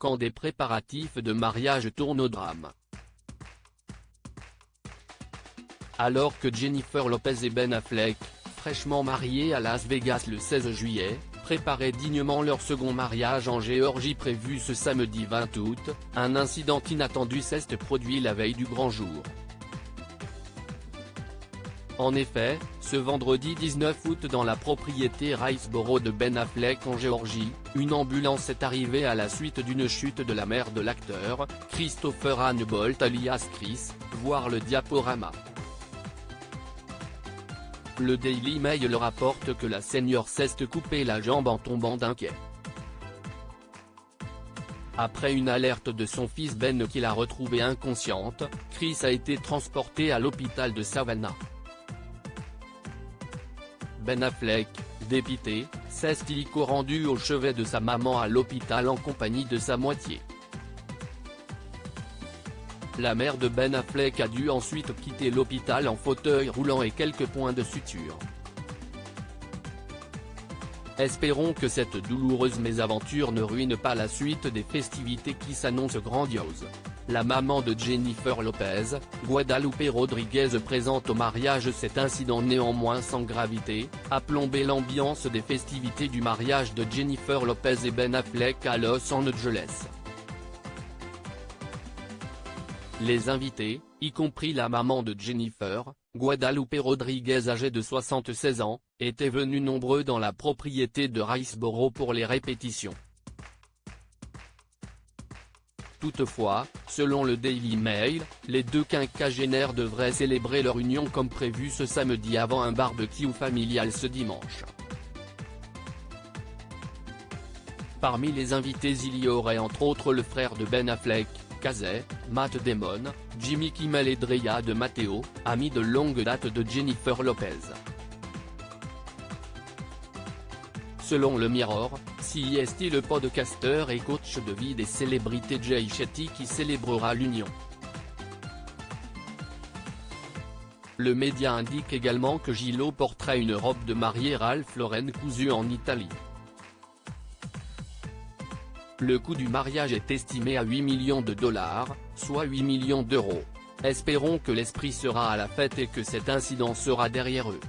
quand des préparatifs de mariage tournent au drame. Alors que Jennifer Lopez et Ben Affleck, fraîchement mariés à Las Vegas le 16 juillet, préparaient dignement leur second mariage en Géorgie prévu ce samedi 20 août, un incident inattendu s'est produit la veille du grand jour. En effet, ce vendredi 19 août dans la propriété Riceboro de Ben Affleck en Géorgie, une ambulance est arrivée à la suite d'une chute de la mère de l'acteur, Christopher Anne Bolt alias Chris, voir le diaporama. Le Daily Mail rapporte que la senior s'est coupé la jambe en tombant d'un quai. Après une alerte de son fils Ben qui l'a retrouvée inconsciente, Chris a été transporté à l'hôpital de Savannah. Ben Affleck, dépité, s'est illico rendu au chevet de sa maman à l'hôpital en compagnie de sa moitié. La mère de Ben Affleck a dû ensuite quitter l'hôpital en fauteuil roulant et quelques points de suture. Espérons que cette douloureuse mésaventure ne ruine pas la suite des festivités qui s'annoncent grandioses. La maman de Jennifer Lopez, Guadalupe Rodriguez présente au mariage. Cet incident néanmoins sans gravité, a plombé l'ambiance des festivités du mariage de Jennifer Lopez et Ben Affleck à Los Angeles. Les invités, y compris la maman de Jennifer, Guadalupe Rodriguez âgée de 76 ans, étaient venus nombreux dans la propriété de Riceboro pour les répétitions. Toutefois, selon le Daily Mail, les deux quinquagénaires devraient célébrer leur union comme prévu ce samedi avant un barbecue familial ce dimanche. Parmi les invités il y aurait entre autres le frère de Ben Affleck, Casey, Matt Damon, Jimmy Kimmel et Drea de Matteo, ami de longue date de Jennifer Lopez. Selon le Mirror, c'est le podcasteur et coach de vie des célébrités Jay Shetty qui célébrera l'union. Le média indique également que J.Lo porterait une robe de mariée Ralph Lauren cousue en Italie. Le coût du mariage est estimé à 8 millions de dollars, soit 8 millions d'euros. Espérons que l'esprit sera à la fête et que cet incident sera derrière eux.